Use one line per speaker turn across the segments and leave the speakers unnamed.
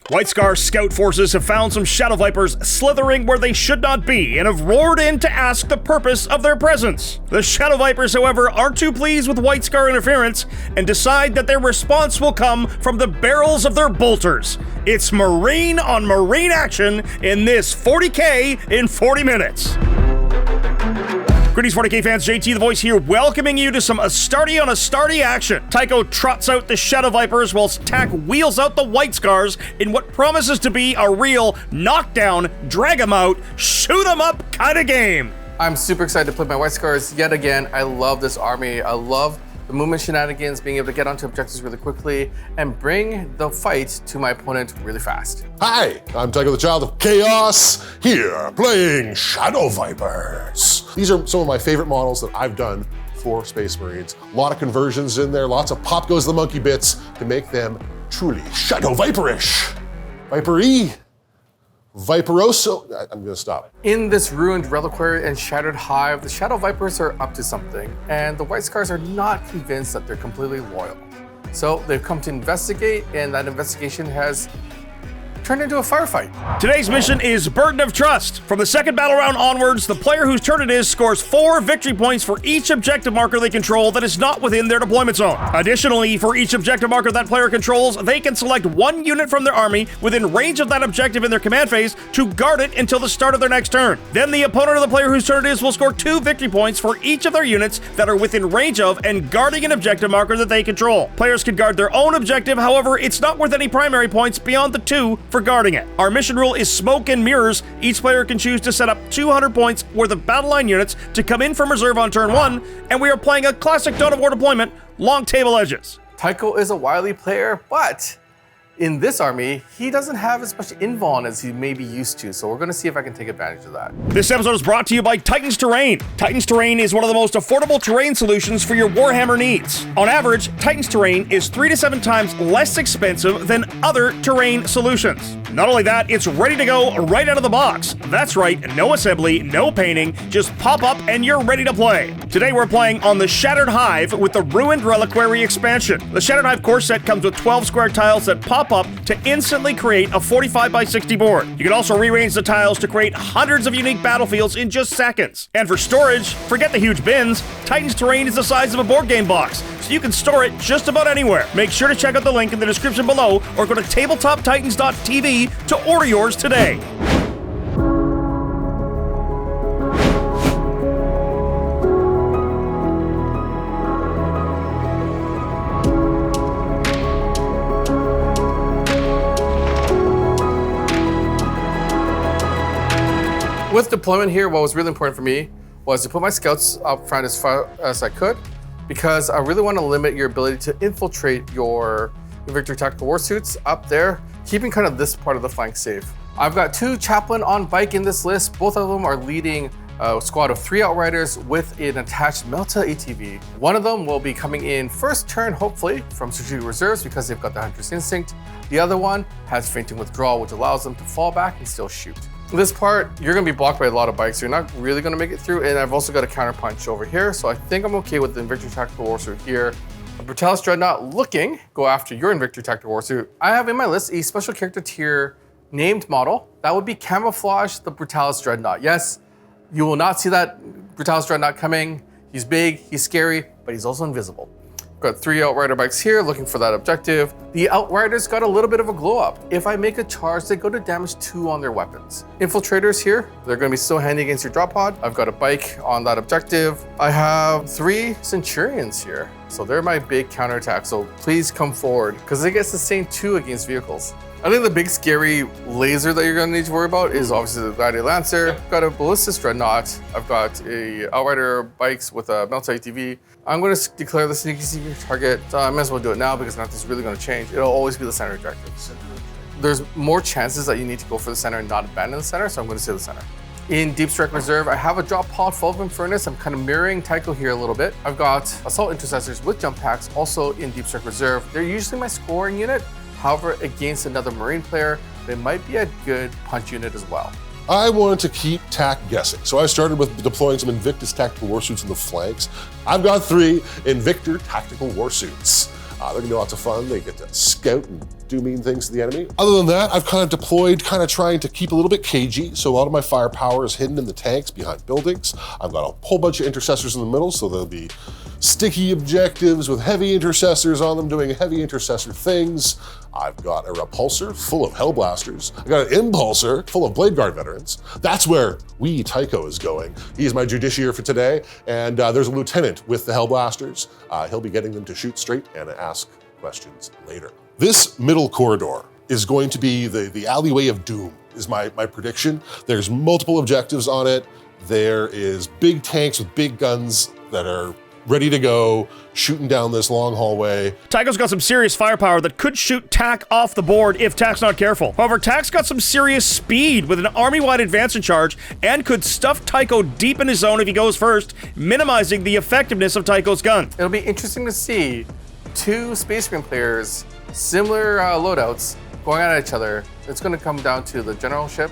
White Scar scout forces have found some Shadow Vipers slithering where they should not be and have roared in to ask the purpose of their presence. The Shadow Vipers, however, aren't too pleased with White Scar interference and decide that their response will come from the barrels of their bolters. It's Marine on Marine action in this 40K in 40 minutes. Greetings 40K fans, JT the Voice here, welcoming you to some Astartes on Astartes action. Tycho trots out the Shadow Vipers whilst Tack wheels out the White Scars in what promises to be a real knockdown, drag 'em out, shoot 'em up kind of game.
I'm super excited to play my White Scars yet again. I love this army. I love the movement shenanigans, being able to get onto objectives really quickly and bring the fight to my opponent really fast.
Hi, I'm Tycho the Child of Chaos, here playing Shadow Vipers. These are some of my favorite models that I've done for Space Marines. A lot of conversions in there, lots of pop goes the monkey bits to make them truly Shadow Viperish. Viper-y. Viperoso. I'm gonna stop.
In this ruined reliquary and shattered hive, the Shadow Vipers are up to something, and the White Scars are not convinced that they're completely loyal. So they've come to investigate, and that investigation has turned into a firefight.
Today's mission is Burden of Trust. From the second battle round onwards, the player whose turn it is scores 4 victory points for each objective marker they control that is not within their deployment zone. Additionally, for each objective marker that player controls, they can select 1 unit from their army within range of that objective in their command phase to guard it until the start of their next turn. Then the opponent of the player whose turn it is will score 2 victory points for each of their units that are within range of and guarding an objective marker that they control. Players can guard their own objective, however, it's not worth any primary points beyond the 2 for guarding it. Our mission rule is smoke and mirrors. Each player can choose to set up 200 points worth of battle line units to come in from reserve on turn 1, and we are playing a classic Dawn of War deployment, long table edges.
Tycho is a wily player, but in this army, he doesn't have as much invuln as he may be used to, so we're gonna see if I can take advantage of that.
This episode is brought to you by Titan's Terrain. Titan's Terrain is one of the most affordable terrain solutions for your Warhammer needs. On average, Titan's Terrain is 3 to 7 times less expensive than other terrain solutions. Not only that, it's ready to go right out of the box. That's right, no assembly, no painting, just pop up and you're ready to play. Today we're playing on the Shattered Hive with the Ruined Reliquary expansion. The Shattered Hive core set comes with 12 square tiles that pop up to instantly create a 45 by 60 board. You can also rearrange the tiles to create hundreds of unique battlefields in just seconds. And for storage, forget the huge bins. Titan's Terrain is the size of a board game box, so you can store it just about anywhere. Make sure to check out the link in the description below or go to tabletoptitans.tv to order yours today.
With deployment here, what was really important for me was to put my scouts up front as far as I could, because I really want to limit your ability to infiltrate your Invictor tactical warsuits up there, keeping kind of this part of the flank safe. I've got 2 Chaplain on bike in this list. Both of them are leading a squad of 3 Outriders with an attached Melta ATV. One of them will be coming in first turn, hopefully, from strategic reserves because they've got the Hunter's Instinct. The other one has Feinting Withdrawal, which allows them to fall back and still shoot. This part, you're gonna be blocked by a lot of bikes, so you're not really gonna make it through, and I've also got a counter punch over here, so I think I'm okay with the Invictor Tactical Warsuit here. A Brutallis Dreadnought looking, go after your Invictor Tactical Warsuit. I have in my list a special character tier named model. That would be Camouflage the Brutallis Dreadnought. Yes, you will not see that Brutallis Dreadnought coming. He's big, he's scary, but he's also invisible. Got 3 Outrider bikes here looking for that objective. The Outriders got a little bit of a glow up. If I make a charge, they go to damage 2 on their weapons. Infiltrators here, they're gonna be so handy against your drop pod. I've got a bike on that objective. I have 3 Centurions here. So they're my big counterattack, so please come forward, because they get sustained 2 against vehicles. I think the big scary laser that you're gonna need to worry about is obviously the Gladiator Lancer. I've got a Ballistus Dreadnought. I've got a Outrider bikes with a Melta ATV. I'm gonna declare the sneaky secret target. I might as well do it now because nothing's really gonna change. It'll always be the center objective. There's more chances that you need to go for the center and not abandon the center, so I'm gonna say the center. In Deep Strike Reserve, I have a drop pod full of Infernus. I'm kind of mirroring Tycho here a little bit. I've got Assault Intercessors with jump packs also in Deep Strike Reserve. They're usually my scoring unit. However, against another Marine player, they might be a good punch unit as well.
I wanted to keep TAC guessing, so I started with deploying some Invictus Tactical Warsuits in the flanks. I've got 3 Invictor Tactical Warsuits. They're gonna be lots of fun. They get to scout and do mean things to the enemy. Other than that, I've kind of deployed, kind of trying to keep a little bit cagey, so a lot of my firepower is hidden in the tanks behind buildings. I've got a whole bunch of intercessors in the middle, so there'll be sticky objectives with heavy intercessors on them doing heavy intercessor things. I've got a repulsor full of Hellblasters. I've got an impulsor full of Bladeguard Veterans. That's where Tycho is going. He's my Judiciar for today, and there's a lieutenant with the Hellblasters. He'll be getting them to shoot straight and ask questions later. This middle corridor is going to be the alleyway of doom, is my prediction. There's multiple objectives on it. There is big tanks with big guns that are ready to go, shooting down this long hallway.
Tycho's got some serious firepower that could shoot Tak off the board if Tak's not careful. However, Tak's got some serious speed with an army-wide advance in charge and could stuff Tycho deep in his zone if he goes first, minimizing the effectiveness of Tycho's gun.
It'll be interesting to see two Space Marine players, similar loadouts, going at each other. It's going to come down to the generalship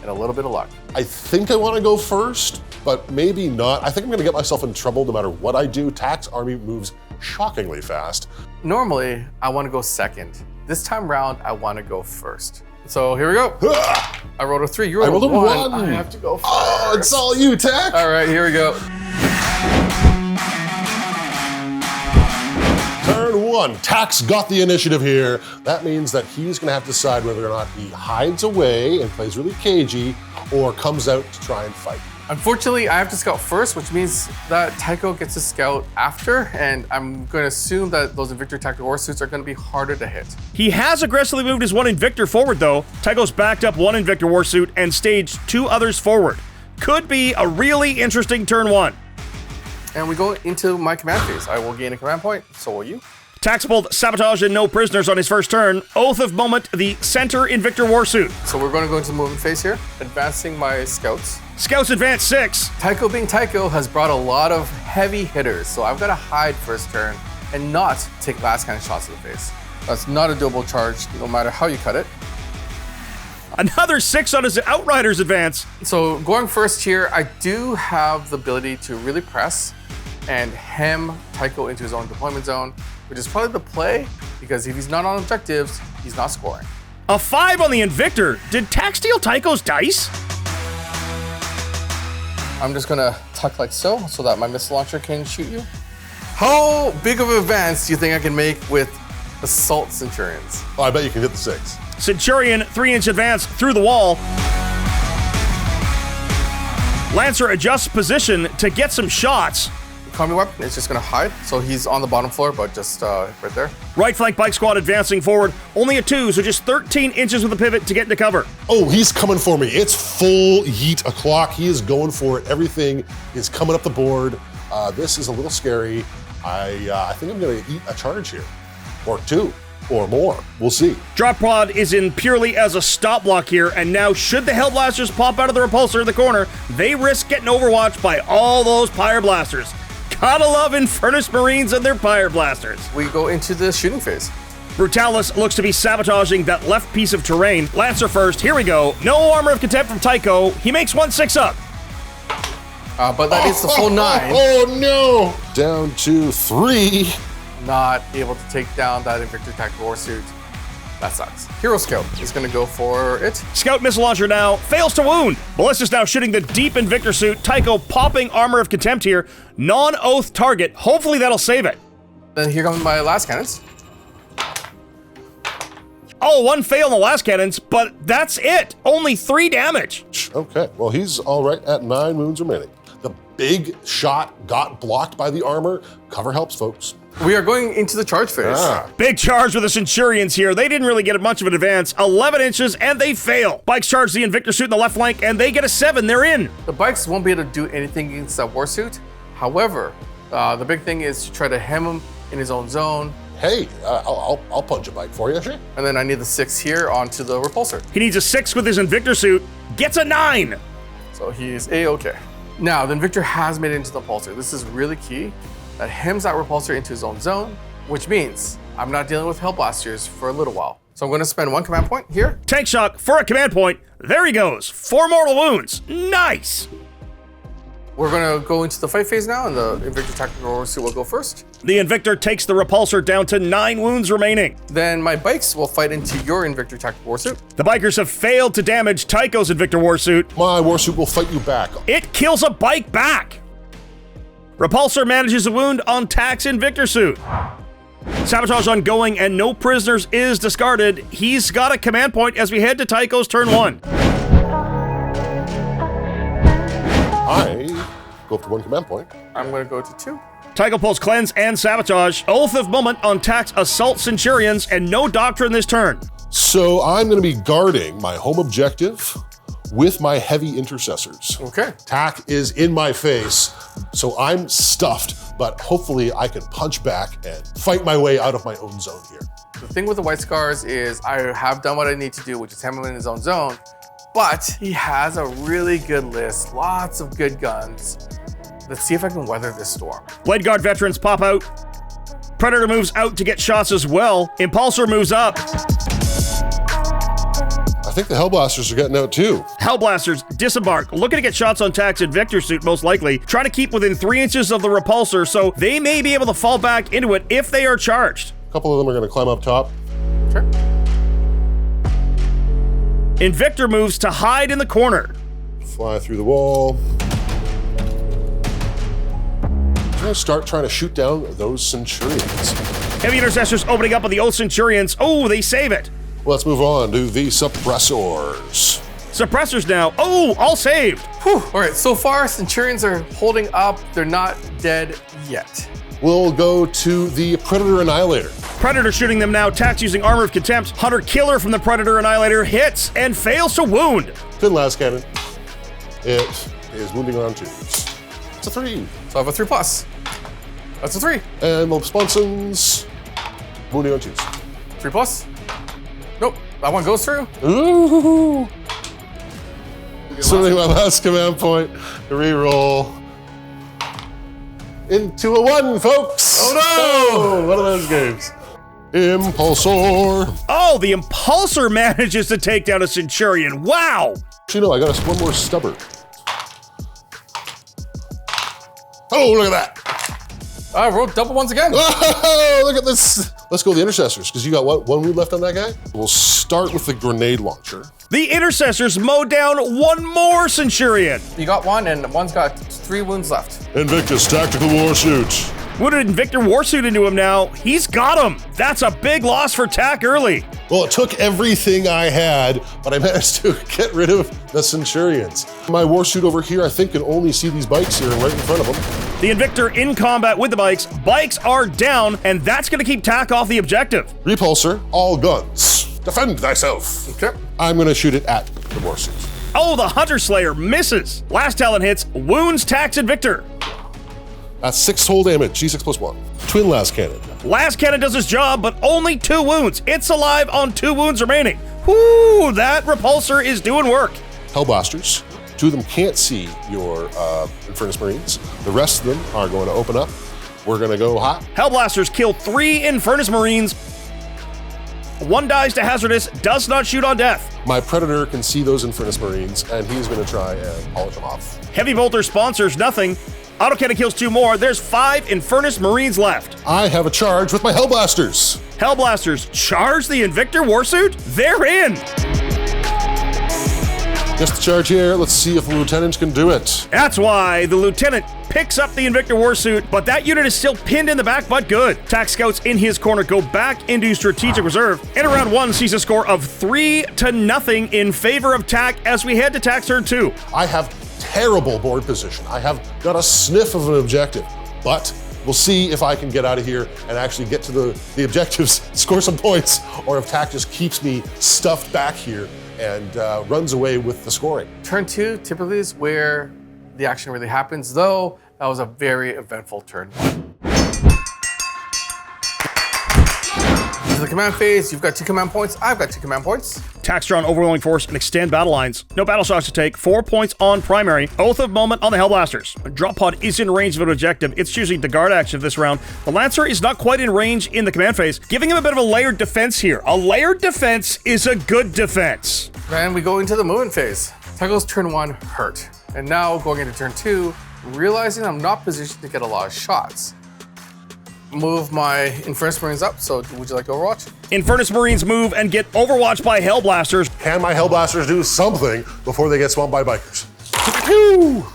and a little bit of luck.
I think I want to go first, but maybe not. I think I'm going to get myself in trouble no matter what I do. Tak's army moves shockingly fast.
Normally, I want to go second. This time round, I want to go first. So here we go. I rolled a 3. You rolled a 1. I have to go first.
Oh, it's all you, Tak.
All right, here we go.
Turn 1, Tak's got the initiative here. That means that he's gonna have to decide whether or not he hides away and plays really cagey or comes out to try and fight.
Unfortunately, I have to scout first, which means that Tycho gets to scout after, and I'm going to assume that those Invictor tactical warsuits are going to be harder to hit.
He has aggressively moved his one Invictor forward, though. Tycho's backed up one Invictor warsuit and staged 2 others forward. Could be a really interesting turn 1.
And we go into my command phase. I will gain a command point, so will you.
Tak's pulled Sabotage and No Prisoners on his first turn. Oath of Moment, the center Invictor warsuit.
So we're going to go into the movement phase here, advancing my scouts.
Scouts advance 6.
Tycho being Tycho has brought a lot of heavy hitters, so I've got to hide first turn and not take last cannon shots to the face. That's not a doable charge, no matter how you cut it.
Another 6 on his Outriders advance.
So going first here, I do have the ability to really press and hem Tycho into his own deployment zone, which is probably the play, because if he's not on objectives, he's not scoring.
A 5 on the Invictor. Did Tak steal Tycho's dice?
I'm just gonna tuck like so that my missile launcher can shoot you. How big of an advance do you think I can make with Assault Centurions?
Oh, I bet you can hit the 6.
Centurion, 3-inch advance through the wall. Lancer adjusts position to get some shots.
Combi-weapon is just gonna hide, so he's on the bottom floor, but just right there.
Right flank bike squad advancing forward. Only a 2, so just 13 inches with a pivot to get into cover.
Oh, he's coming for me. It's full yeet o'clock. He is going for it. Everything is coming up the board. This is a little scary. I think I'm gonna eat a charge here, or 2, or more. We'll see.
Drop pod is in purely as a stop block here, and now should the Hellblasters pop out of the repulsor in the corner, they risk getting overwatched by all those Pyre Blasters. Gotta love Infernus Marines and their Pyre Blasters.
We go into the shooting phase.
Brutallis looks to be sabotaging that left piece of terrain. Lancer first, here we go. No Armor of Contempt from Tycho. He makes 1/6 up.
But that is the full 9.
Oh no! Down to 3.
Not able to take down that Invictor tactical warsuit. That sucks. Hero Scout is gonna go for it.
Scout missile launcher now fails to wound. Ballistus now shooting the deep Invictor suit. Tycho popping Armor of Contempt here. Non-oath target. Hopefully that'll save it.
Then here come my last cannons.
Oh, 1 fail on the last cannons, but that's it. Only 3 damage.
Okay, well, he's all right at 9 wounds remaining. The big shot got blocked by the armor. Cover helps, folks.
We are going into the charge phase.
Big charge with the Centurions here. They didn't really get much of an advance. 11 inches, and they fail. Bikes charge the Invictor suit in the left flank, and they get a 7. They're in.
The bikes won't be able to do anything against that warsuit. However, the big thing is to try to hem him in his own zone.
Hey, I'll punch a bike for you, sure.
And then I need the 6 here onto the repulsor.
He needs a 6 with his Invictor suit. Gets a 9.
So he's A-okay. Now, the Invictor has made it into the repulsor. This is really key. That hems that repulsor into his own zone, which means I'm not dealing with Hellblasters for a little while. So I'm going to spend 1 command point here.
Tank shock for a command point. There he goes. 4 mortal wounds. Nice.
We're gonna go into the fight phase now, and the Invictor Tactical Warsuit will go first.
The Invictor takes the Repulsor down to 9 wounds remaining.
Then my bikes will fight into your Invictor Tactical Warsuit.
The bikers have failed to damage Tycho's Invictor Warsuit.
My Warsuit will fight you back.
It kills a bike back. Repulsor manages a wound on Tack's Invictor suit. Sabotage ongoing and no prisoners is discarded. He's got a command point as we head to Tycho's turn 1.
I go up to 1 command point.
I'm gonna go to 2.
Tycho pulls Cleanse and Sabotage. Oath of Moment on Tack's Assault Centurions and no Doctrine this turn.
So I'm going to be guarding my home objective with my heavy intercessors.
Okay.
Tack is in my face, so I'm stuffed, but hopefully I can punch back and fight my way out of my own zone here.
The thing with the White Scars is I have done what I need to do, which is hammer him in his own zone, but he has a really good list, lots of good guns. Let's see if I can weather this storm.
Bladeguard Veterans pop out. Predator moves out to get shots as well. Impulsor moves up.
I think the Hellblasters are getting out too.
Hellblasters disembark, looking to get shots on Tack's Invictor suit most likely, trying to keep within 3 inches of the Repulsor, so they may be able to fall back into it if they are charged.
A couple of them are going to climb up top.
Sure.
Invictor moves to hide in the corner.
Fly through the wall. I'm going to start trying to shoot down those Centurions.
Heavy Intercessors opening up on the old Centurions. Oh, they save it.
Let's move on to the Suppressors.
Suppressors now. Oh, all saved.
Whew. All right, so far Centurions are holding up. They're not dead yet.
We'll go to the Predator Annihilator.
Predator shooting them now. Tax using Armor of Contempt. Hunter Killer from the Predator Annihilator hits and fails to wound.
Good last cannon. It is wounding on 2s. It's a 3.
So I have a 3+. That's a 3.
And the Sponsons, wounding on 2s.
3+. Nope, that one goes through.
Ooh. Swimming my last command point to reroll. Into a 1, folks.
Oh no!
One of those games. Impulsor.
Oh, the Impulsor manages to take down a Centurion. Wow!
Actually, no, I got one more stubborn. Oh, look at that.
I rolled double ones again.
Oh, look at this. Let's go with the Intercessors, because you got what, 1 wound left on that guy? We'll start with the grenade launcher.
The Intercessors mow down 1 more Centurion.
You got 1, and one's got 3 wounds left.
Invictus Tactical Warsuit.
Wounded Invictor Warsuit into him now. He's got him. That's a big loss for Tack early.
Well, it took everything I had, but I managed to get rid of the Centurions. My Warsuit over here, I think, can only see these bikes here right in front of them.
The Invictor in combat with the bikes. Bikes are down, and that's going to keep Tack off the objective.
Repulsor, all guns. Defend thyself.
Okay.
I'm going to shoot it at the Warsuit.
Oh, the Hunter Slayer misses. Last Talon hits, wounds Tack's Invictor.
That's 6 hull damage, G6 plus 1. Twin last cannon.
Last cannon does his job, but only 2 wounds. It's alive on 2 wounds remaining. Whoo, that Repulsor is doing work.
Hellblasters. 2 of them can't see your Infernus Marines. The rest of them are going to open up. We're going to go hot.
Hellblasters kill 3 Infernus Marines. 1 dies to hazardous, does not shoot on death.
My Predator can see those Infernus Marines, and he's going to try and polish them off.
Heavy Bolter sponsors nothing. Autocannon kills 2 more. There's 5 Infernus Marines left.
I have a charge with my Hellblasters.
Hellblasters charge the Invictor Warsuit? They're in.
Just the charge here. Let's see if the Lieutenant can do it.
That's why the Lieutenant picks up the Invictor Warsuit, but that unit is still pinned in the back, but good. Tack scouts in his corner go back into strategic reserve, and round 1 sees a score of 3-0 in favor of Tack as we head to Tack's turn 2.
I have terrible board position. I have got a sniff of an objective, but we'll see if I can get out of here and actually get to the objectives, score some points, or if Tack just keeps me stuffed back here and runs away with the scoring.
Turn 2 typically is where the action really happens, though that was a very eventful turn. Into the command phase, you've got 2 command points, I've got 2 command points.
Tack's drawn overwhelming force and extend battle lines. No battle shocks to take, 4 points on primary. Oath of Moment on the Hellblasters. Drop pod is in range of an objective. It's choosing the guard action this round. The Lancer is not quite in range in the command phase, giving him a bit of a layered defense here. A layered defense is a good defense.
Then we go into the movement phase. Tycho's turn 1 hurt. And now going into turn 2, realizing I'm not positioned to get a lot of shots. Move my Infernus Marines up, so would you like to Overwatch?
Infernus Marines move and get overwatched by Hellblasters.
Can my Hellblasters do something before they get swamped by bikers? Pew!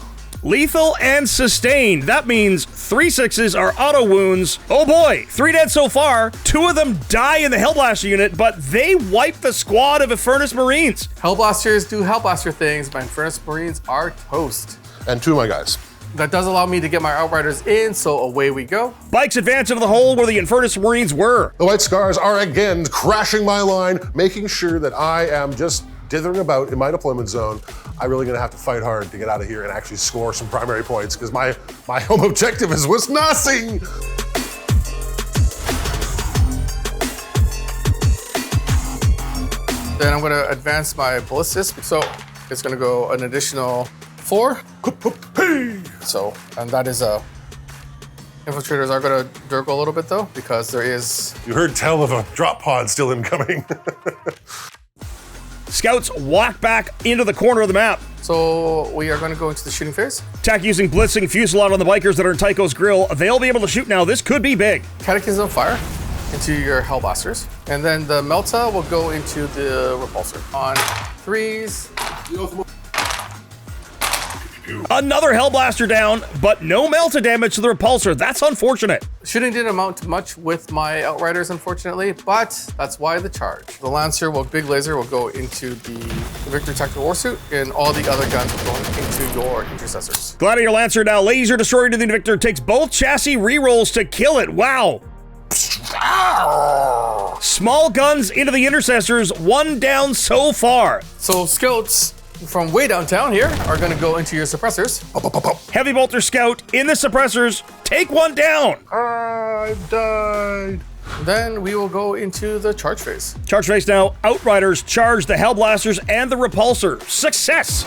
Lethal and sustained. That means 3 6s are auto wounds. Oh boy, 3 dead so far. 2 of them die in the Hellblaster unit, but they wipe the squad of Infernus Marines.
Hellblasters do Hellblaster things. My Infernus Marines are toast.
And 2 of my guys.
That does allow me to get my Outriders in, so away we go.
Bikes advance into the hole where the Infernus Marines were.
The White Scars are again crashing my line, making sure that I am just dithering about in my deployment zone. I'm really gonna have to fight hard to get out of here and actually score some primary points because my home objective is Wisconsin.
Then I'm gonna advance my Ballistus, so it's gonna go an additional 4. So, and that is Infiltrators are gonna dirk a little bit though, because there is...
You heard tell of a drop pod still incoming.
Scouts walk back into the corner of the map.
So we are gonna go into the shooting phase.
Attack using blitzing fusillade on the bikers that are in Tycho's grill. They'll be able to shoot now. This could be big.
Catechism fire into your Hellblasters. And then the Melta will go into the Repulsor. On 3s.
Another Hellblaster down, but no Melta damage to the Repulsor. That's unfortunate.
Shooting didn't amount to much with my Outriders, unfortunately, but that's why the charge. The Lancer, big laser will go into the Invictor Tactical Warsuit, and all the other guns will go into your Intercessors.
Gladiator Lancer now laser destroyer to the Invictor, takes both chassis rerolls to kill it. Wow. Small guns into the Intercessors, 1 down so far.
So Scouts from way downtown here are gonna go into your Suppressors.
Heavy bolter scout in the Suppressors, take 1 down.
I've died.
Then we will go into the charge phase.
Charge phase now, Outriders charge the Hellblasters and the Repulsor. Success.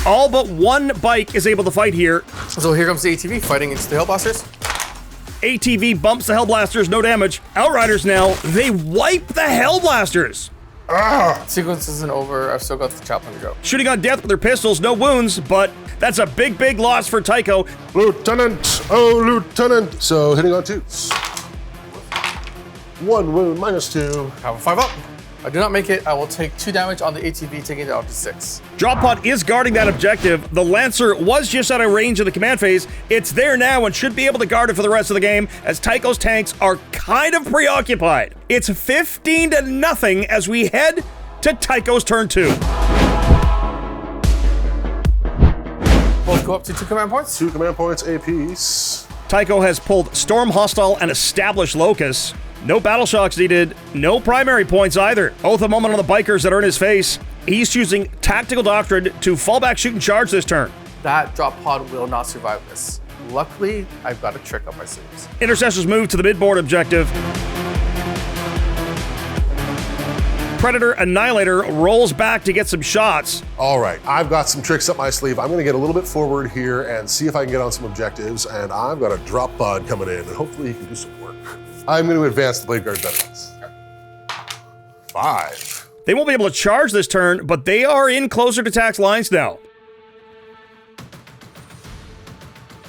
All but 1 bike is able to fight here.
So here comes the ATV fighting into the Hellblasters.
ATV bumps the Hellblasters, no damage. Outriders now, they wipe the Hellblasters.
Sequence isn't over. I've still got the Chaplain to go.
Shooting on death with their pistols, no wounds, but that's a big, big loss for Tycho.
Lieutenant, oh Lieutenant. So hitting on 2s. 1 wound, -2.
Have a 5 up. I do not make it. I will take 2 damage on the ATV, taking it down to 6.
Drop pod is guarding that objective. The Lancer was just out of range of the command phase. It's there now and should be able to guard it for the rest of the game as Tycho's tanks are kind of preoccupied. It's 15-0 as we head to Tycho's turn 2.
Both go up to 2 command points.
2 command points apiece.
Tycho has pulled Storm Hostile and Established Locus. No battle shocks needed, no primary points either. Oath a moment on the bikers that are in his face. He's choosing Tactical Doctrine to fall back, shoot, and charge this turn.
That drop pod will not survive this. Luckily, I've got a trick up my sleeves.
Intercessors move to the midboard objective. Predator Annihilator rolls back to get some shots.
All right, I've got some tricks up my sleeve. I'm gonna get a little bit forward here and see if I can get on some objectives, and I've got a drop pod coming in, and hopefully he can do some work. I'm gonna advance the Bladeguard Veterans. 5.
They won't be able to charge this turn, but they are in closer to tax lines now.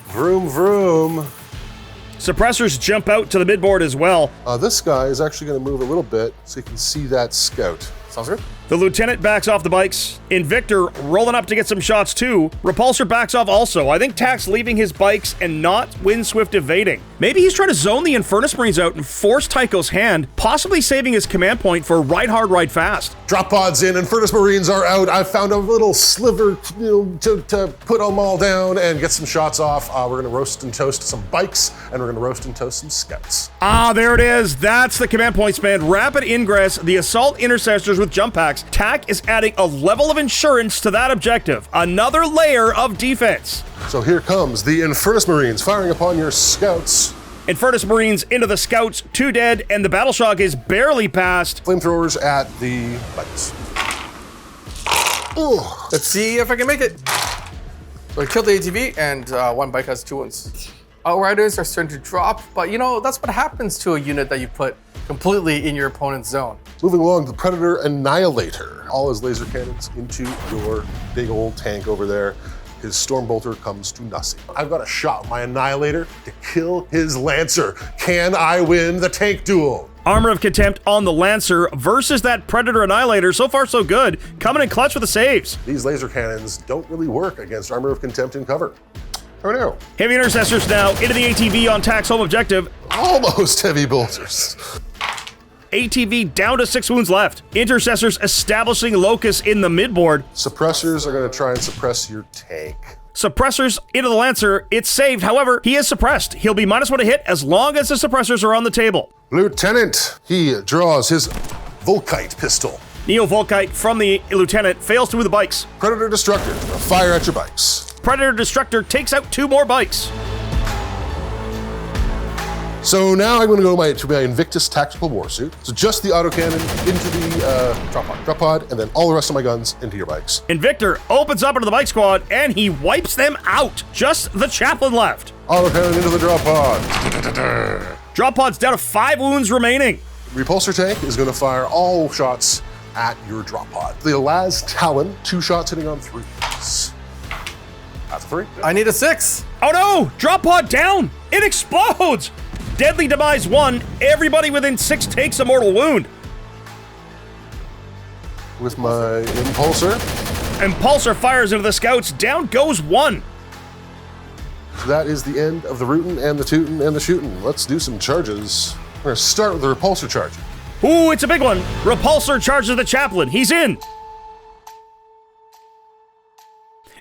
Vroom, vroom.
Suppressors jump out to the midboard as well.
This guy is actually gonna move a little bit so you can see that scout.
Sounds good.
The Lieutenant backs off the bikes. Invictor rolling up to get some shots too. Repulsor backs off also. I think Tax leaving his bikes and not Windswift evading. Maybe he's trying to zone the Infernus Marines out and force Tycho's hand, possibly saving his command point for ride hard, ride fast.
Drop pods in, Infernus Marines are out. I found a little sliver to put them all down and get some shots off. We're gonna roast and toast some bikes, and we're gonna roast and toast some scouts.
Ah, there it is. That's the command point span. Rapid ingress, the Assault Intercessors with jump packs. TAC is adding a level of insurance to that objective. Another layer of defense.
So here comes the Infernus Marines firing upon your scouts.
Infernus Marines into the scouts, 2 dead, and the battle shock is barely past.
Flamethrowers at the bikes. Ooh.
Let's see if I can make it. So I killed the ATV, and 1 bike has 2 wounds. Outriders are starting to drop, but you know, that's what happens to a unit that you put completely in your opponent's zone.
Moving along, the Predator Annihilator. All his laser cannons into your big old tank over there. His Stormbolter comes to nothing. I've got a shot with my Annihilator to kill his Lancer. Can I win the tank duel?
Armor of Contempt on the Lancer versus that Predator Annihilator. So far, so good. Coming in clutch with the saves.
These laser cannons don't really work against Armor of Contempt in cover. Oh no.
Heavy Intercessors now into the ATV on TAC's home objective.
Almost heavy bolters.
ATV down to 6 wounds left. Intercessors establishing Locus in the midboard.
Suppressors are going to try and suppress your tank.
Suppressors into the Lancer. It's saved. However, he is suppressed. He'll be -1 to hit as long as the suppressors are on the table.
Lieutenant, he draws his Volkite pistol.
Neo Volkite from the Lieutenant fails to move the bikes.
Predator Destructor, fire at your bikes.
Predator Destructor takes out 2 more bikes.
So now I'm going to go to my Invictus Tactical Warsuit. So just the autocannon into the drop pod, and then all the rest of my guns into your bikes.
Invictor opens up into the bike squad, and he wipes them out. Just the Chaplain left.
Autocannon into the drop pod.
Drop pod's down to 5 wounds remaining.
Repulsor tank is going to fire all shots at your drop pod. The Las Talon, 2 shots hitting on 3s. That's a 3.
I need a 6.
Oh no! Drop pod down! It explodes! Deadly Demise 1, everybody within 6 takes a mortal wound.
With my Impulsor.
Impulsor fires into the scouts, down goes 1.
So that is the end of the rootin' and the tootin' and the shootin'. Let's do some charges. We're gonna start with the Repulsor charge.
Ooh, it's a big one. Repulsor charges the Chaplain, he's in.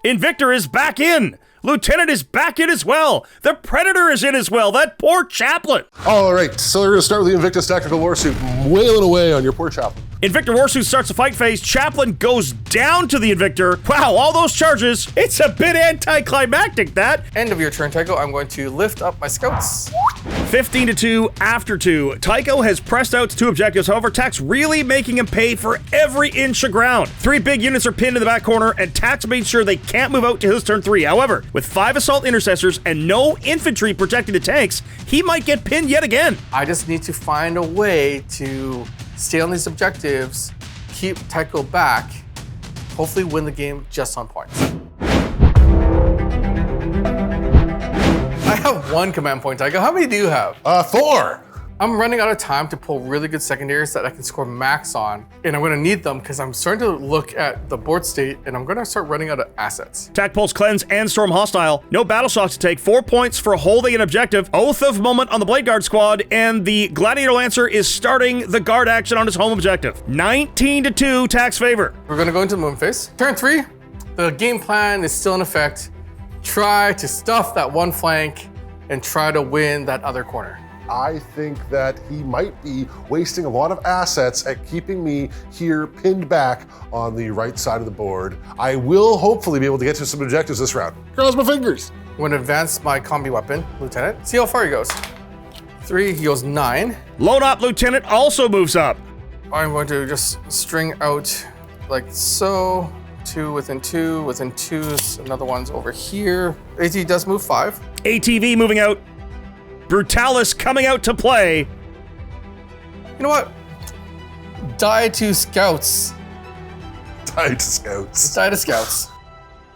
Invictor is back in. Lieutenant is back in as well. The Predator is in as well. That poor Chaplain.
All right, so we're gonna start with the Invictus Tactical Warsuit, wailing away on your poor Chaplain.
Invictor Warsuit starts the fight phase. Chaplain goes down to the Invictor. Wow, all those charges. It's a bit anticlimactic, that.
End of your turn, Tycho. I'm going to lift up my scouts.
15 to 2 after 2. Tycho has pressed out to 2 objectives. However, Tax really making him pay for every inch of ground. 3 big units are pinned in the back corner, and Tax made sure they can't move out to his turn 3. However, with 5 Assault Intercessors and no infantry protecting the tanks, he might get pinned yet again.
I just need to find a way to stay on these objectives, keep Tycho back, hopefully win the game just on points. I have 1 command point, Tycho. How many do you have?
4.
I'm running out of time to pull really good secondaries that I can score max on, and I'm gonna need them because I'm starting to look at the board state and I'm gonna start running out of assets.
Attack Pulse Cleanse and Storm Hostile. No battle shock to take. 4 points for holding an objective. Oath of Moment on the Bladeguard squad, and the Gladiator Lancer is starting the guard action on his home objective. 19 to 2, Tax favor.
We're gonna go into Moon Phase. Turn 3, the game plan is still in effect. Try to stuff that one flank and try to win that other corner.
I think that he might be wasting a lot of assets at keeping me here pinned back on the right side of the board. I will hopefully be able to get to some objectives this round. Cross my fingers.
I'm going to advance my Combi-weapon, Lieutenant. See how far he goes. 3, he goes 9.
Lone Op Lieutenant also moves up.
I'm going to just string out like so. 2 within 2, within 2, another one's over here. AT does move 5.
ATV moving out. Brutallis coming out to play.
You know what? Die to scouts.
Die to scouts.
Die to scouts.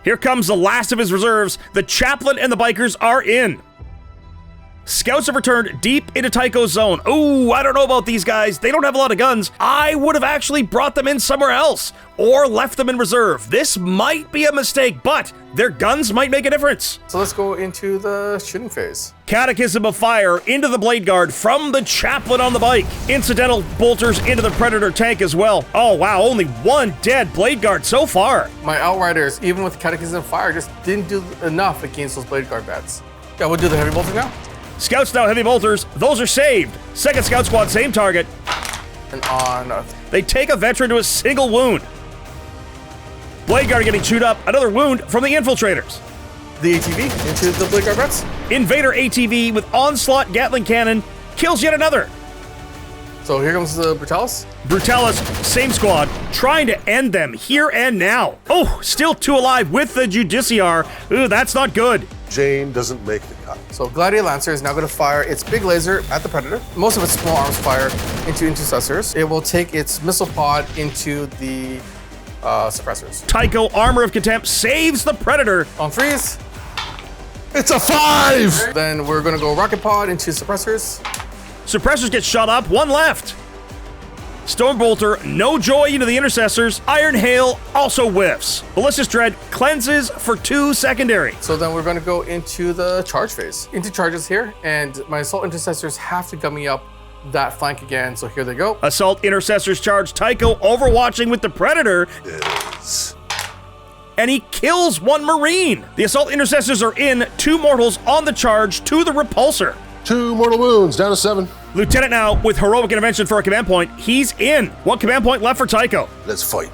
Here comes the last of his reserves. The Chaplain and the Bikers are in. Scouts have returned deep into Tycho's zone. Ooh, I don't know about these guys. They don't have a lot of guns. I would have actually brought them in somewhere else or left them in reserve. This might be a mistake, but their guns might make a difference.
So let's go into the shooting phase.
Catechism of Fire into the Bladeguard from the Chaplain on the bike. Incidental bolters into the Predator tank as well. Oh wow, only 1 dead Bladeguard so far.
My Outriders, even with Catechism of Fire, just didn't do enough against those Bladeguard bats. Yeah, we'll do the heavy bolter now.
Scouts now heavy bolters. Those are saved. Second Scout Squad, same target.
And on.
They take a veteran to a single wound. Bladeguard getting chewed up. Another wound from the Infiltrators.
The ATV into the Bladeguard Vets.
Invader ATV with Onslaught Gatling Cannon kills yet another.
So here comes the Brutallis.
Brutallis, same squad, trying to end them here and now. Oh, still 2 alive with the Judiciar. Ooh, that's not good.
Jane doesn't make the cut.
So Gladiator Lancer is now going to fire its big laser at the Predator. Most of its small arms fire into Intercessors. It will take its missile pod into the suppressors.
Tycho, Armor of Contempt, saves the Predator.
On freeze.
It's a 5!
Then we're going to go rocket pod into suppressors.
Suppressors get shot up, one left. Stormbolter, no joy into the Intercessors. Iron Hail also whiffs. Ballistus Dread cleanses for 2 secondary.
So then we're going to go into the charge phase. Into charges here, and my Assault Intercessors have to gummy up that flank again, so here they go.
Assault Intercessors charge Tycho, overwatching with the Predator.
Yes.
And he kills 1 Marine. The Assault Intercessors are in, 2 mortals on the charge to the Repulsor.
2 mortal wounds, down to 7.
Lieutenant now with heroic intervention for a command point. He's in. 1 command point left for Tycho.
Let's fight.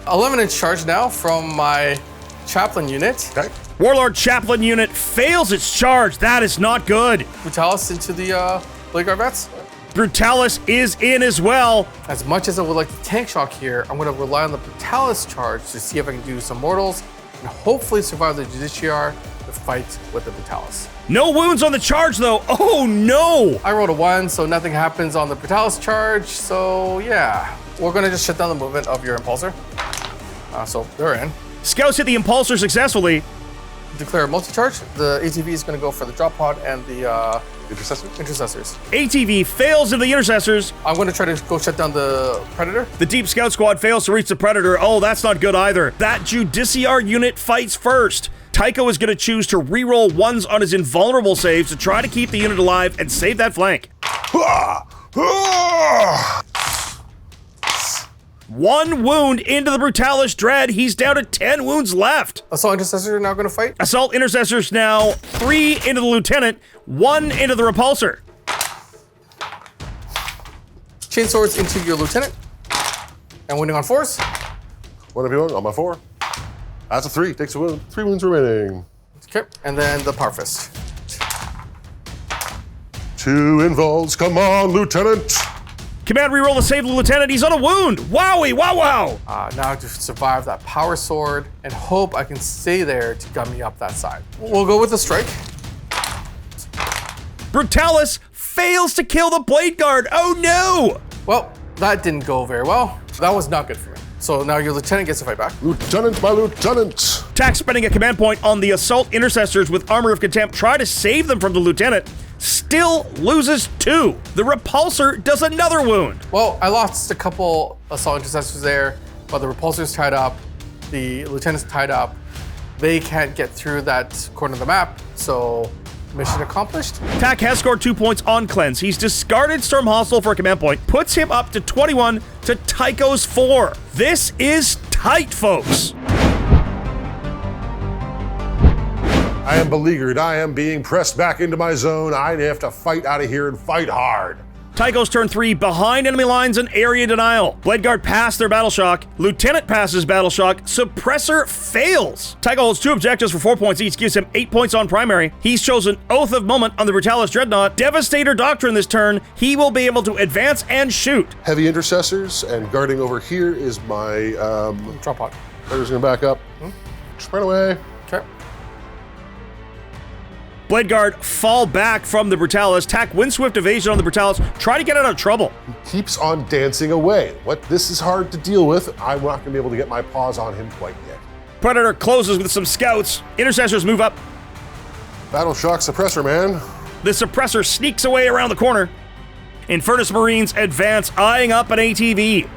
11-inch charge now from my Chaplain unit.
Okay.
Warlord Chaplain unit fails its charge. That is not good.
Brutallis into the Bladeguard Vets.
Brutallis is in as well.
As much as I would like to tank shock here, I'm going to rely on the Brutallis charge to see if I can do some mortals and hopefully survive the Judiciar to fight with the Brutallis.
No wounds on the charge though. Oh no!
I rolled a 1, so nothing happens on the Brutallis charge. So yeah, we're going to just shut down the movement of your Impulsor. So they're in.
Scouts hit the Impulsor successfully.
Declare a multi-charge. The ATV is going to go for the drop pod and the Intercessors.
ATV fails into the Intercessors.
I'm going to try to go shut down the Predator.
The Deep Scout Squad fails to reach the Predator. Oh, that's not good either. That Judiciar unit fights first. Tycho is going to choose to reroll 1s on his invulnerable saves to try to keep the unit alive and save that flank. 1 wound into the Brutallis Dread. He's down to 10 wounds left.
Assault Intercessors are now going to fight.
Assault Intercessors now 3 into the Lieutenant, 1 into the Repulsor.
Chain swords into your Lieutenant. And winning on 4s.
What have you won? On my 4. That's a 3. Takes a wound. 3 wounds remaining.
Okay. And then the Power Fist.
2 invuls. Come on, Lieutenant.
Command reroll to save the Lieutenant. He's on a wound. Wowie, wow, wow.
Now to survive that Power Sword and hope I can stay there to gummy up that side. We'll go with the strike.
Brutallis fails to kill the Bladeguard. Oh no!
Well, that didn't go very well. That was not good for me. So now your Lieutenant gets to fight back.
Lieutenant, my Lieutenant.
Tack spending a command point on the Assault Intercessors with Armor of Contempt. Try to save them from the Lieutenant. Still loses 2. The Repulsor does another wound.
Well, I lost a couple Assault Intercessors there, but the Repulsor's tied up. The Lieutenant's tied up. They can't get through that corner of the map, so mission accomplished.
Tack has scored 2 points on Cleanse. He's discarded Storm Hostile for a command point, puts him up to 21 to Tycho's 4. This is tight, folks.
I am beleaguered. I am being pressed back into my zone. I have to fight out of here and fight hard.
Tycho's turn 3, behind enemy lines and area denial. Bladeguard passed their Battle Shock. Lieutenant passes Battle Shock. Suppressor fails. Tycho holds 2 objectives for 4 points each, gives him 8 points on primary. He's chosen Oath of Moment on the Brutallis Dreadnought. Devastator Doctrine this turn. He will be able to advance and shoot.
Heavy Intercessors, and guarding over here is my
Drop pod.
Predator's gonna back up. Just run away.
Okay.
Bladeguard fall back from the Brutallis. Tack Windswift evasion on the Brutallis. Try to get out of trouble.
Keeps on dancing away. This is hard to deal with. I'm not gonna be able to get my paws on him quite yet.
Predator closes with some scouts. Intercessors move up.
Battle Shock Suppressor, man.
The Suppressor sneaks away around the corner. Infernus Marines advance, eyeing up an ATV.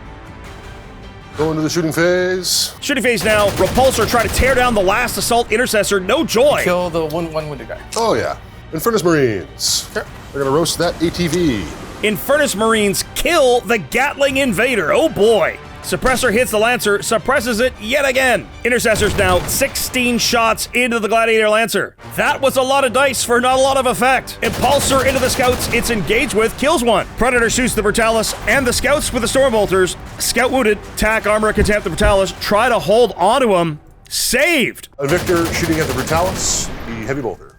Go into the shooting phase.
Shooting phase now. Repulsor try to tear down the last Assault Intercessor. No joy.
Kill the one wounded guy.
Oh yeah. Infernus Marines.
Okay.
They're gonna roast that ATV.
Infernus Marines kill the Gatling Invader. Oh boy. Suppressor hits the Lancer, suppresses it yet again. Intercessors now 16 shots into the Gladiator Lancer. That was a lot of dice for not a lot of effect. Impulsor into the Scouts it's engaged with, kills 1. Predator shoots the Brutallis and the Scouts with the Stormbolters. Scout wounded, Tack Armor of Contempt the Brutallis, try to hold onto him. Saved.
Invictor shooting at the Brutallis, the Heavy Bolter.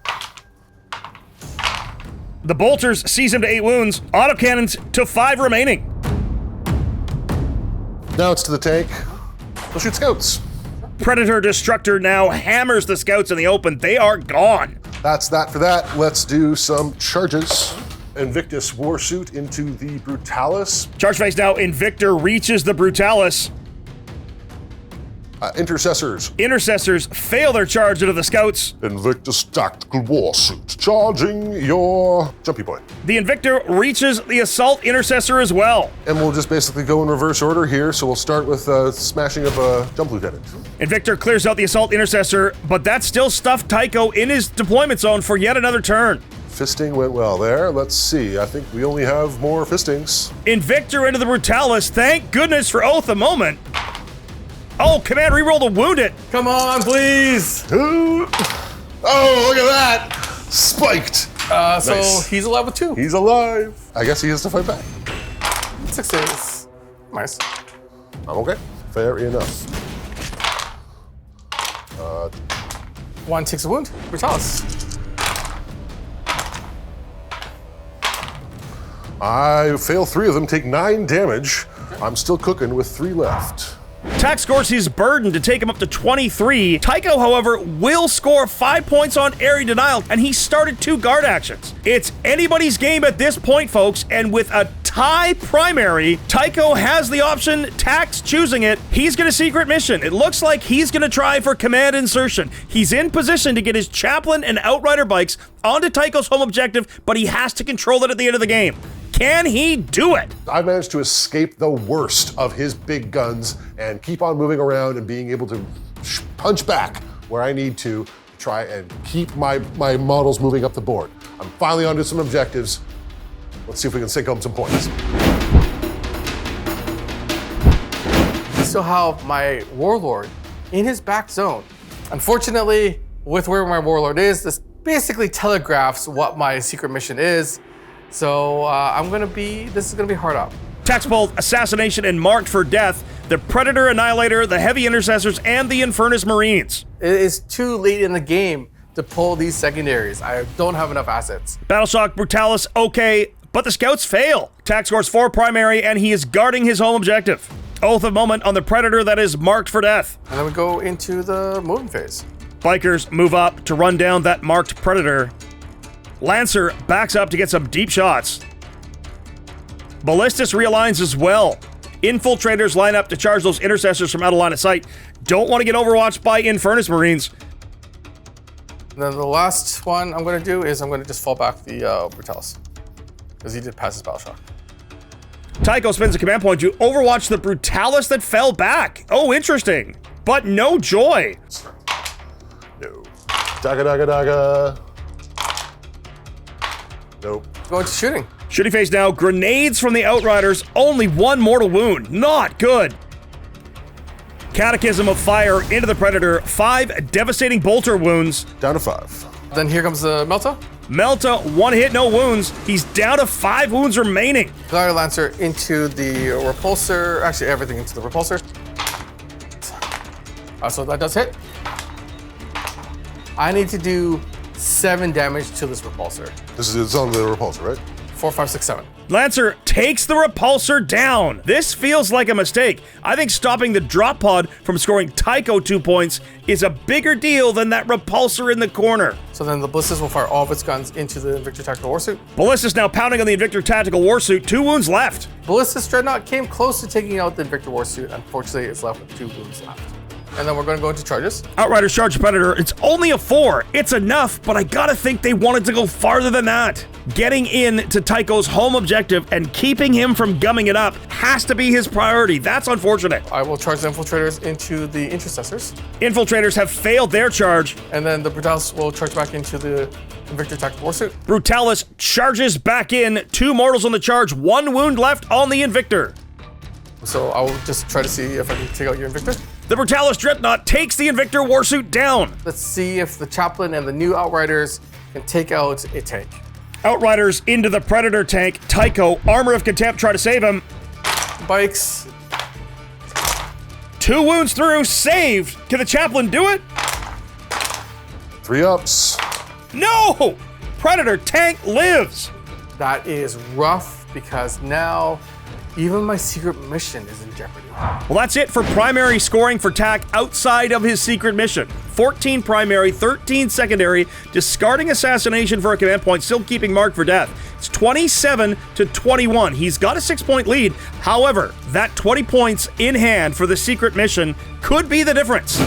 The Bolters sees him to 8 wounds. Autocannons to 5 remaining.
Now it's to the tank. They'll shoot Scouts.
Predator Destructor now hammers the Scouts in the open. They are gone.
That's that for that. Let's do some charges. Invictus Warsuit into the Brutallis.
Charge phase now, Invictor reaches the Brutallis.
Intercessors.
Intercessors fail their charge into the Scouts.
Invictus Tactical Warsuit, charging your jumpy boy.
The Invictor reaches the Assault Intercessor as well.
And we'll just basically go in reverse order here, so we'll start with smashing of a Jump Lieutenant.
Invictor clears out the Assault Intercessor, but that still stuffed Tycho in his deployment zone for yet another turn.
Fisting went well there. Let's see, I think we only have more fistings.
Invictor into the Brutallis, thank goodness for Oath a moment. Oh, command reroll to wound it.
Come on, please.
Oh, look at that! Spiked.
So
Nice.
he's alive with 2.
He's alive. I guess he has to fight back.
6 nice.
I'm okay. Fair enough.
1 takes a wound. Brutallis.
I fail 3 of them, take 9 damage. I'm still cooking with 3 left.
Tack scores his burden to take him up to 23. Tycho, however, will score 5 points on area denial, and he started 2 guard actions. It's anybody's game at this point, folks, and with a tie primary, Tycho has the option, Tack's choosing it. He's got a secret mission. It looks like he's gonna try for command insertion. He's in position to get his Chaplain and Outrider bikes onto Tycho's home objective, but he has to control it at the end of the game. Can he do it?
I managed to escape the worst of his big guns and keep on moving around and being able to punch back where I need to try and keep my models moving up the board. I'm finally onto some objectives. Let's see if we can sink home some points.
I still have my Warlord in his back zone. Unfortunately, with where my Warlord is, this basically telegraphs what my secret mission is. So this is gonna be hard up.
Tax Bolt, Assassination, and Marked for Death, the Predator, Annihilator, the Heavy Intercessors, and the Infernus Marines.
It is too late in the game to pull these secondaries. I don't have enough assets.
Battleshock, Brutalis, okay, but the Scouts fail. Tax scores 4 primary, and he is guarding his home objective. Oath of Moment on the Predator that is Marked for Death.
And then we go into the moving phase.
Bikers move up to run down that marked Predator. Lancer backs up to get some deep shots. Ballistus realigns as well. Infiltrators line up to charge those Intercessors from out of line of sight. Don't want to get overwatched by Infernus Marines.
And then the last one I'm going to do is I'm going to just fall back the Brutallis, because he did pass his Battleshock.
Tycho spends a command point to overwatch the Brutallis that fell back. Oh, interesting. But no joy.
No. Daga, daga, daga. Nope.
Going to shooting.
Shooting phase now. Grenades from the Outriders. Only 1 mortal wound. Not good. Catechism of Fire into the Predator. 5 devastating bolter wounds.
Down to 5.
Then here comes the Melta.
Melta, 1 hit, no wounds. He's down to 5 wounds remaining.
Gladiator Lancer into the Repulsor. Actually, everything into the Repulsor. So that does hit. I need to do 7 damage to this Repulsor.
It's on the Repulsor, right?
4, 5, 6, 7.
Lancer takes the Repulsor down. This feels like a mistake. I think stopping the drop pod from scoring Tycho 2 points is a bigger deal than that Repulsor in the corner.
So then the Ballistus will fire all of its guns into the Invictor Tactical Warsuit.
Ballistus now pounding on the Invictor Tactical Warsuit. 2 wounds left.
Ballistus Dreadnought came close to taking out the Invictor Warsuit. Unfortunately, it's left with 2 wounds left. And then we're going to go into charges.
Outriders charge Predator. It's only a 4. It's enough, but I gotta think they wanted to go farther than that. Getting in to Tycho's home objective and keeping him from gumming it up has to be his priority. That's unfortunate.
I will charge the Infiltrators into the Intercessors.
Infiltrators have failed their charge.
And then the Brutallis will charge back into the Invictor Tactical Warsuit.
Brutallis charges back in. 2 mortals on the charge. 1 wound left on the Invictor.
So I will just try to see if I can take out your Invictor.
The Brutallis Dreadnought takes the Invictor Warsuit down.
Let's see if the Chaplain and the new Outriders can take out a tank.
Outriders into the Predator tank. Tycho, Armor of Contempt, try to save him.
Bikes.
2 wounds through, saved. Can the Chaplain do it?
3 ups.
No! Predator tank lives.
That is rough because now even my secret mission is in jeopardy.
Well, that's it for primary scoring for TAC outside of his secret mission. 14 primary, 13 secondary, discarding assassination for a command point, still keeping mark for death. It's 27 to 21. He's got a 6-point lead. However, that 20 points in hand for the secret mission could be the difference.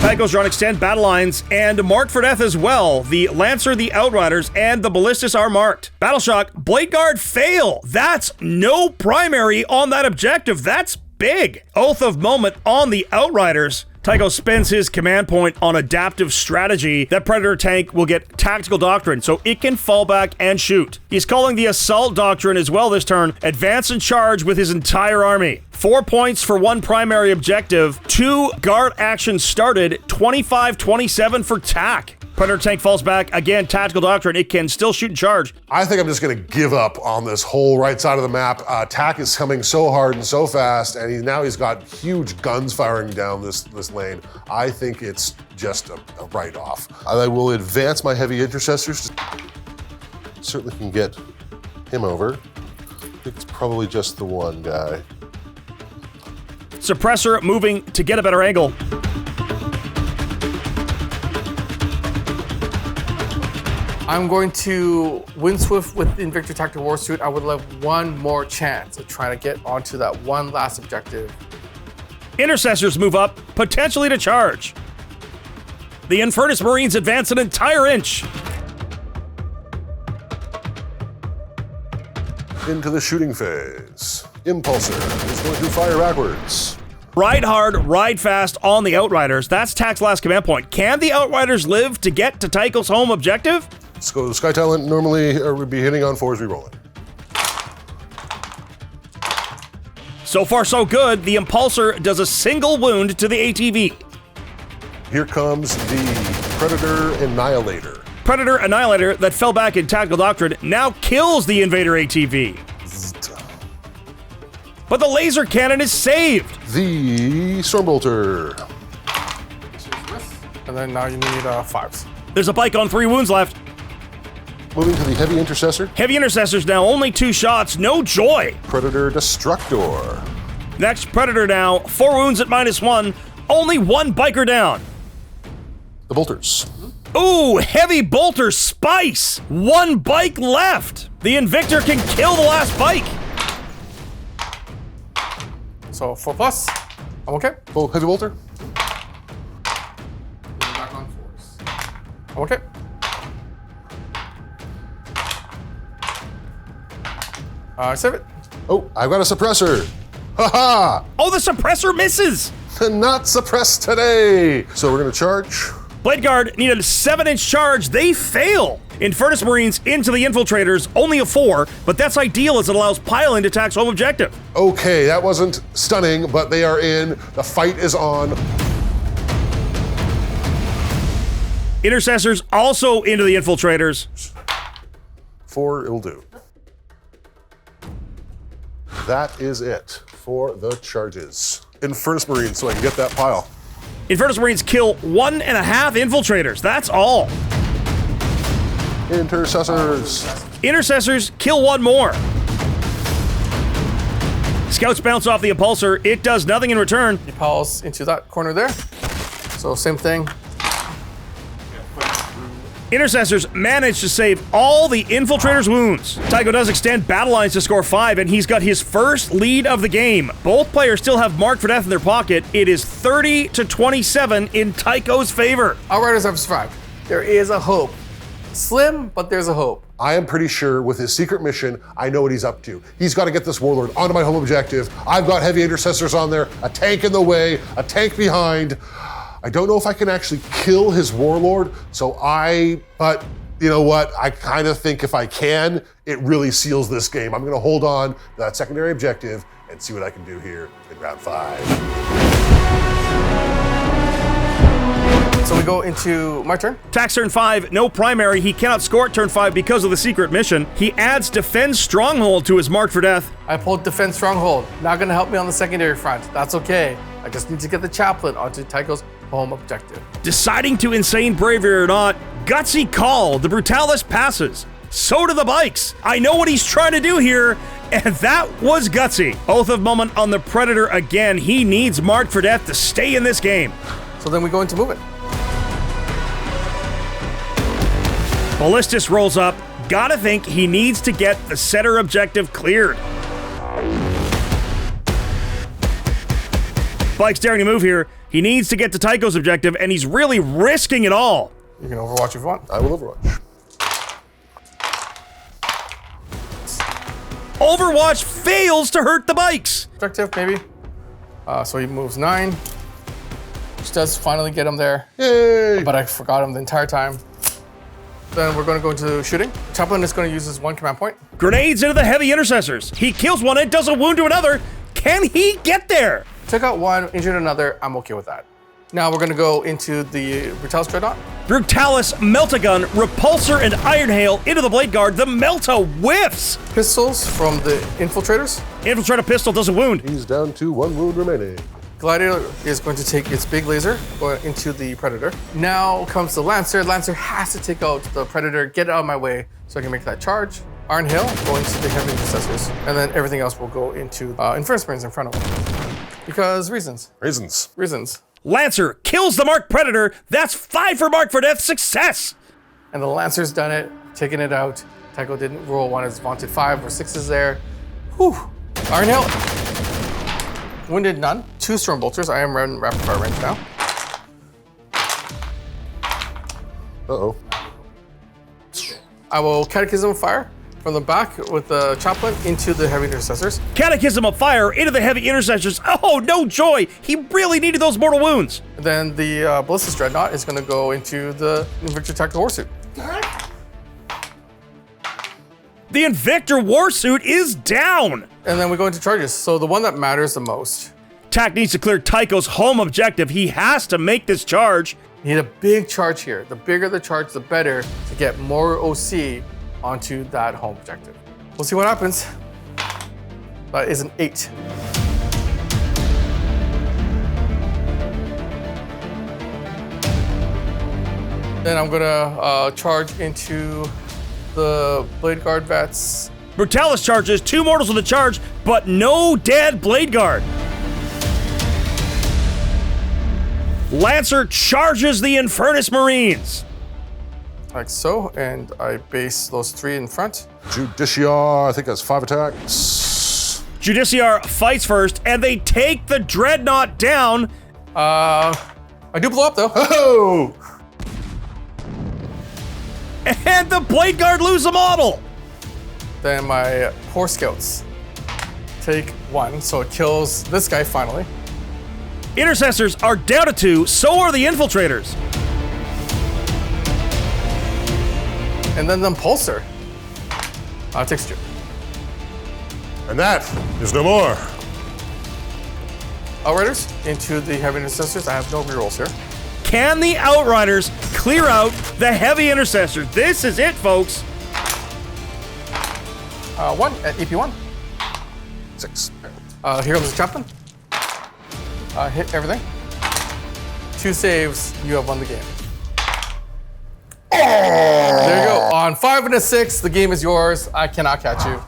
Tychos are on extend battle lines and marked for death as well. The Lancer, the Outriders, and the Ballistus are marked. Battle Shock, Bladeguard fail. That's no primary on that objective. That's big. Oath of Moment on the Outriders. Tycho spends his command point on adaptive strategy. That Predator tank will get Tactical Doctrine, so it can fall back and shoot. He's calling the Assault Doctrine as well this turn. Advance and charge with his entire army. 4 points for one primary objective. 2 guard actions started. 25-27 for TAC. Predator tank falls back. Again, Tactical Doctrine. It can still shoot and charge.
I think I'm just gonna give up on this whole right side of the map. TAC is coming so hard and so fast, and now he's got huge guns firing down this lane. I think it's just a write-off. I will advance my heavy intercessors. Certainly can get him over. I think it's probably just the one guy.
Suppressor moving to get a better angle.
I'm going to Windswift with Invictor Tactical Warsuit. I would love one more chance of trying to get onto that one last objective.
Intercessors move up, potentially to charge. The Infernus Marines advance an entire inch.
Into the shooting phase. Impulsor is going to fire backwards.
Ride hard, ride fast on the Outriders. That's TAC's last command point. Can the Outriders live to get to Tycho's home objective?
Let's go to the Sky Talent. Normally, would be hitting on 4s, re-rolling.
So far, so good. The Impulsor does a single wound to the ATV.
Here comes the Predator Annihilator.
Predator Annihilator that fell back in Tactical Doctrine now kills the Invader ATV. But the laser cannon is saved.
The Stormbolter.
And then now you need 5s.
There's a bike on 3 wounds left.
Moving to the Heavy Intercessor.
Heavy Intercessors now, only 2 shots, no joy.
Predator Destructor.
Next Predator now, 4 wounds at -1, only 1 biker down.
The Bolters.
Ooh, Heavy Bolter Spice, 1 bike left. The Invictor can kill the last bike.
So 4+. I'm okay.
Oh, Heavy Bolter.
Back on 4s. I'm okay. Save it.
Oh, I've got a suppressor. Haha!
Oh, the suppressor misses.
Not suppressed today. So we're gonna charge.
Bladeguard needed a 7-inch charge. They fail. Infernus Marines into the Infiltrators, only a 4, but that's ideal as it allows pile-in to TAC's home objective.
Okay, that wasn't stunning, but they are in. The fight is on.
Intercessors also into the Infiltrators.
4 it'll do. That is it for the charges. Infernus Marines, so I can get that pile.
Infernus Marines kill 1.5 Infiltrators. That's all.
Intercessors.
Intercessors kill 1 more. Scouts bounce off the Impulsor. It does nothing in return.
He piles into that corner there. So same thing.
Intercessors manage to save all the Infiltrators' wounds. Tycho does extend battle lines to score 5, and he's got his first lead of the game. Both players still have mark for death in their pocket. It is 30-27 in Tycho's favor.
Outriders have survived. There is a hope. Slim, but there's a hope.
I am pretty sure with his secret mission, I know what he's up to. He's got to get this Warlord onto my home objective. I've got heavy intercessors on there, a tank in the way, a tank behind. I don't know if I can actually kill his Warlord, but you know what? I kind of think if I can, it really seals this game. I'm gonna hold on to that secondary objective and see what I can do here in round 5.
So we go into my turn.
Tax turn 5, no primary. He cannot score at turn 5 because of the secret mission. He adds Defend Stronghold to his mark for death.
I pulled Defend Stronghold. Not gonna help me on the secondary front. That's okay. I just need to get the Chaplain onto Tycho's home objective.
Deciding to insane bravery or not, Gutsy call. The Brutallis passes. So do the bikes. I know what he's trying to do here, and that was gutsy. Oath of Moment on the Predator again. He needs Marked for Death to stay in this game.
So then we go into movement.
Ballistus rolls up. Gotta think he needs to get the center objective cleared. Bike's daring to move here. He needs to get to Tycho's objective, and he's really risking it all.
You can overwatch if you want.
I will overwatch.
Overwatch fails to hurt the bikes.
Objective, maybe. So he moves 9. Which does finally get him there.
Yay!
But I forgot him the entire time. Then we're going to go into shooting. Chaplain is going to use his 1 command point.
Grenades into the heavy intercessors. He kills one and does a wound to another. Can he get there?
Took out 1, injured another. I'm okay with that. Now we're going to go into the Brutallis Dreadnought.
Brutallis Melta Gun, Repulsor, and Iron Hail into the Bladeguard. The Melta whiffs.
Pistols from the Infiltrators.
Infiltrator pistol does a wound.
He's down to 1 wound remaining.
Gladiator is going to take its big laser going into the Predator. Now comes the Lancer. Lancer has to take out the Predator, get out of my way so I can make that charge. Iron Hail going to the heavy intercessors. And then everything else will go into Infernus Marines in front of them. Because reasons.
Reasons.
Lancer kills the Marked Predator. That's 5 for Marked for Death success.
And the Lancer's done it, taking it out. Tycho didn't roll one of his vaunted 5 or 6s there. Whew. Iron Hail. Wounded none. 2 Storm Bolters. I am running rapid fire range now.
Uh-oh.
I will Catechism of Fire from the back with the Chaplain into the heavy intercessors.
Catechism of Fire into the heavy intercessors. Oh, no joy. He really needed those mortal wounds.
And then the Ballistus Dreadnought is going to go into the Invictor Tactical Warsuit.
The Invictor Warsuit is down.
And then we go into charges. So the one that matters the most.
Tac needs to clear Tycho's home objective. He has to make this charge.
You need a big charge here. The bigger the charge, the better to get more OC onto that home objective. We'll see what happens. That is an 8. Then I'm gonna charge into the Bladeguard Vets.
Brutallis charges, 2 mortals on the charge, but no dead Bladeguard. Lancer charges the Infernus Marines.
Like so, and I base those 3 in front.
Judiciar, I think that's 5 attacks.
Judiciar fights first, and they take the Dreadnought down.
I do blow up though.
Oh!
And the Bladeguard lose a model.
Then my poor scouts take 1, so it kills this guy finally.
Intercessors are down to 2, so are the Infiltrators.
And then the Impulsor takes 2.
And that is no more.
Outriders into the heavy intercessors. I have no rerolls here.
Can the Outriders clear out the heavy intercessors? This is it, folks.
1 at EP1.
6.
Here comes the Chaplain. Hit everything. 2 saves. You have won the game. There you go. On 5 and a 6, the game is yours. I cannot catch you.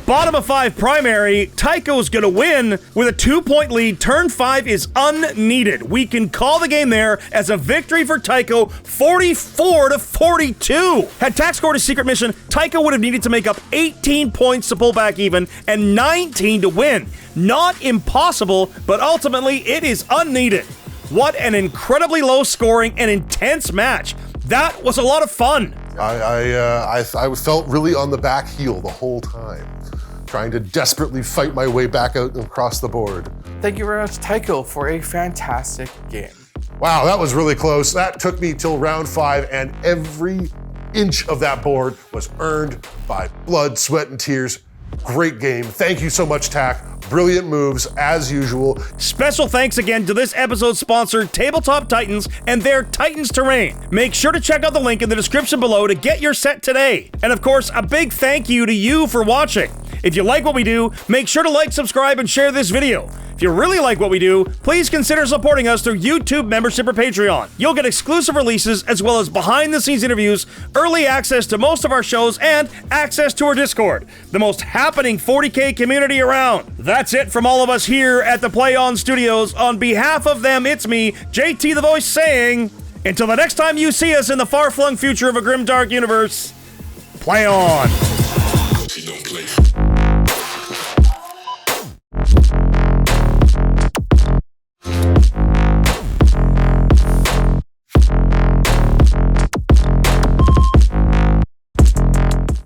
Bottom of 5 primary, Tycho's gonna win with a 2-point lead. Turn 5 is unneeded. We can call the game there as a victory for Tycho, 44-42. Had Tac scored his secret mission, Tycho would have needed to make up 18 points to pull back even and 19 to win. Not impossible, but ultimately it is unneeded. What an incredibly low scoring and intense match. That was a lot of fun.
I felt really on the back heel the whole time, trying to desperately fight my way back out and across the board.
Thank you very much, Tycho, for a fantastic game.
Wow, that was really close. That took me till round 5, and every inch of that board was earned by blood, sweat, and tears. Great game. Thank you so much, Tac. Brilliant moves, as usual.
Special thanks again to this episode's sponsor, Tabletop Titans, and their Titans Terrain. Make sure to check out the link in the description below to get your set today. And of course, a big thank you to you for watching. If you like what we do, make sure to like, subscribe, and share this video. If you really like what we do, please consider supporting us through YouTube membership or Patreon. You'll get exclusive releases as well as behind-the-scenes interviews, early access to most of our shows, and access to our Discord, the most happening 40K community around. That's it from all of us here at the Play On Studios. On behalf of them, it's me, JT the Voice, saying, until the next time you see us in the far-flung future of a grim dark universe, play on.
Don't play.